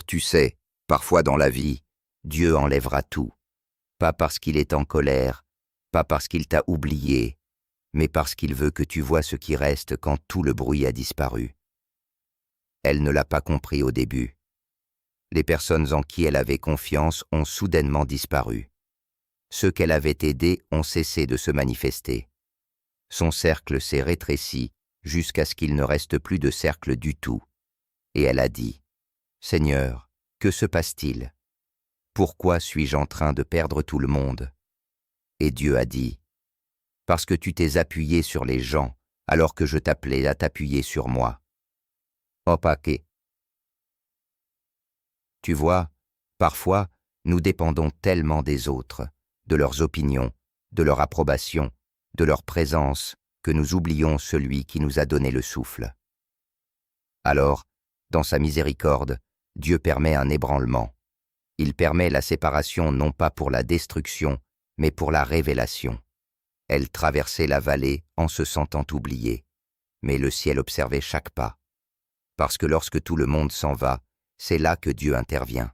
Tu sais, parfois dans la vie, Dieu enlèvera tout. Pas parce qu'il est en colère, pas parce qu'il t'a oublié, mais parce qu'il veut que tu vois ce qui reste quand tout le bruit a disparu. Elle ne l'a pas compris au début. Les personnes en qui elle avait confiance ont soudainement disparu. Ceux qu'elle avait aidés ont cessé de se manifester. Son cercle s'est rétréci jusqu'à ce qu'il ne reste plus de cercle du tout. Et elle a dit, « Seigneur, que se passe-t-il? Pourquoi suis-je en train de perdre tout le monde ?» Et Dieu a dit, « Parce que tu t'es appuyé sur les gens alors que je t'appelais à t'appuyer sur moi. » Opake. Tu vois, parfois, nous dépendons tellement des autres, de leurs opinions, de leur approbation, de leur présence, que nous oublions celui qui nous a donné le souffle. Alors, dans sa miséricorde, Dieu permet un ébranlement. Il permet la séparation non pas pour la destruction, mais pour la révélation. Elle traversait la vallée en se sentant oubliée, mais le ciel observait chaque pas. Parce que lorsque tout le monde s'en va, c'est là que Dieu intervient.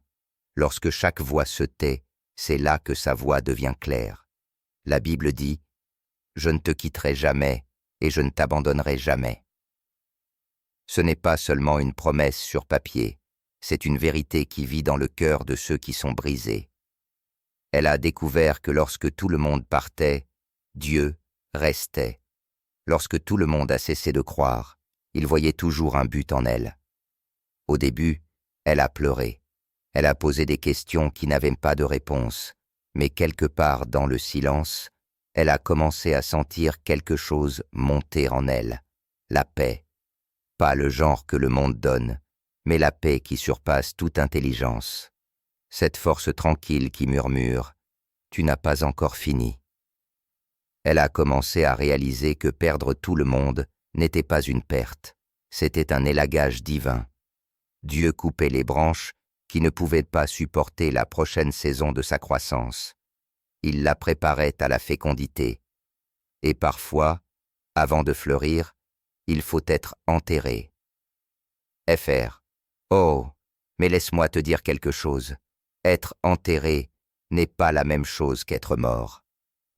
Lorsque chaque voix se tait, c'est là que sa voix devient claire. La Bible dit, « Je ne te quitterai jamais et je ne t'abandonnerai jamais. » Ce n'est pas seulement une promesse sur papier, c'est une vérité qui vit dans le cœur de ceux qui sont brisés. Elle a découvert que lorsque tout le monde partait, Dieu restait. Lorsque tout le monde a cessé de croire, il voyait toujours un but en elle. Au début, elle a pleuré. Elle a posé des questions qui n'avaient pas de réponse, mais quelque part dans le silence, elle a commencé à sentir quelque chose monter en elle, la paix. Pas le genre que le monde donne, mais la paix qui surpasse toute intelligence. Cette force tranquille qui murmure « Tu n'as pas encore fini ». Elle a commencé à réaliser que perdre tout le monde n'était pas une perte, c'était un élagage divin. Dieu coupait les branches qui ne pouvaient pas supporter la prochaine saison de sa croissance. Il la préparait à la fécondité. Et parfois, avant de fleurir, il faut être enterré. Fr. Oh, mais laisse-moi te dire quelque chose. Être enterré n'est pas la même chose qu'être mort.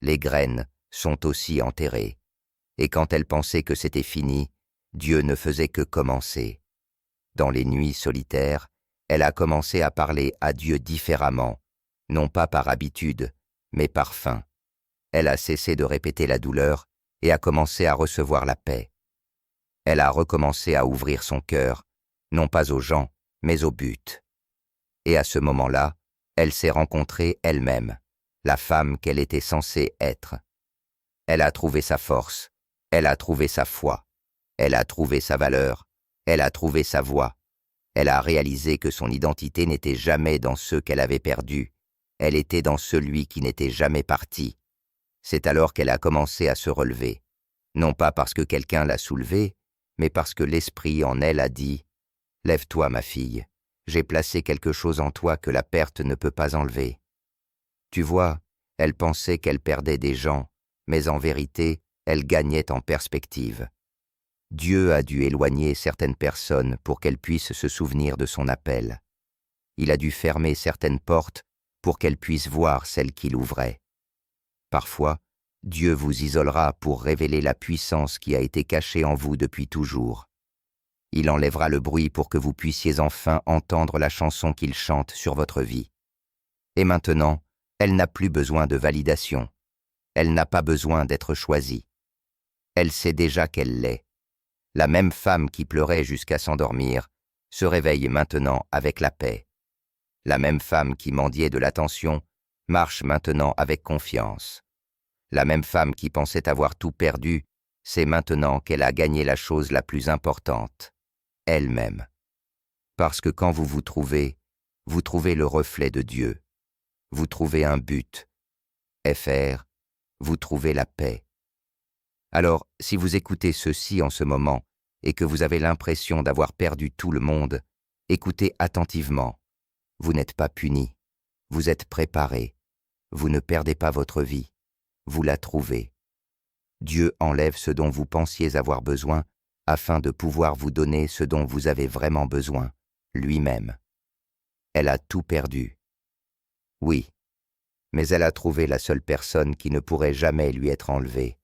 Les graines sont aussi enterrées. Et quand elle pensait que c'était fini, Dieu ne faisait que commencer. Dans les nuits solitaires, elle a commencé à parler à Dieu différemment, non pas par habitude, mais par faim. Elle a cessé de répéter la douleur et a commencé à recevoir la paix. Elle a recommencé à ouvrir son cœur, non pas aux gens, mais au but. Et à ce moment-là, elle s'est rencontrée elle-même, la femme qu'elle était censée être. Elle a trouvé sa force, elle a trouvé sa foi, elle a trouvé sa valeur, elle a trouvé sa voix. Elle a réalisé que son identité n'était jamais dans ceux qu'elle avait perdus, elle était dans celui qui n'était jamais parti. C'est alors qu'elle a commencé à se relever, non pas parce que quelqu'un l'a soulevée, mais parce que l'esprit en elle a dit « Lève-toi, ma fille, j'ai placé quelque chose en toi que la perte ne peut pas enlever. » Tu vois, elle pensait qu'elle perdait des gens, mais en vérité, elle gagnait en perspective. Dieu a dû éloigner certaines personnes pour qu'elles puissent se souvenir de son appel. Il a dû fermer certaines portes pour qu'elles puissent voir celles qu'il ouvrait. Parfois, Dieu vous isolera pour révéler la puissance qui a été cachée en vous depuis toujours. Il enlèvera le bruit pour que vous puissiez enfin entendre la chanson qu'il chante sur votre vie. Et maintenant, elle n'a plus besoin de validation. Elle n'a pas besoin d'être choisie. Elle sait déjà qu'elle l'est. La même femme qui pleurait jusqu'à s'endormir se réveille maintenant avec la paix. La même femme qui mendiait de l'attention marche maintenant avec confiance. La même femme qui pensait avoir tout perdu sait maintenant qu'elle a gagné la chose la plus importante, elle-même. Parce que quand vous trouvez le reflet de Dieu. Vous trouvez un but. Fr. Vous trouvez la paix. Alors, si vous écoutez ceci en ce moment et que vous avez l'impression d'avoir perdu tout le monde, écoutez attentivement. Vous n'êtes pas puni. Vous êtes préparé. Vous ne perdez pas votre vie. Vous la trouvez. Dieu enlève ce dont vous pensiez avoir besoin afin de pouvoir vous donner ce dont vous avez vraiment besoin, lui-même. Elle a tout perdu. Oui, mais elle a trouvé la seule personne qui ne pourrait jamais lui être enlevée.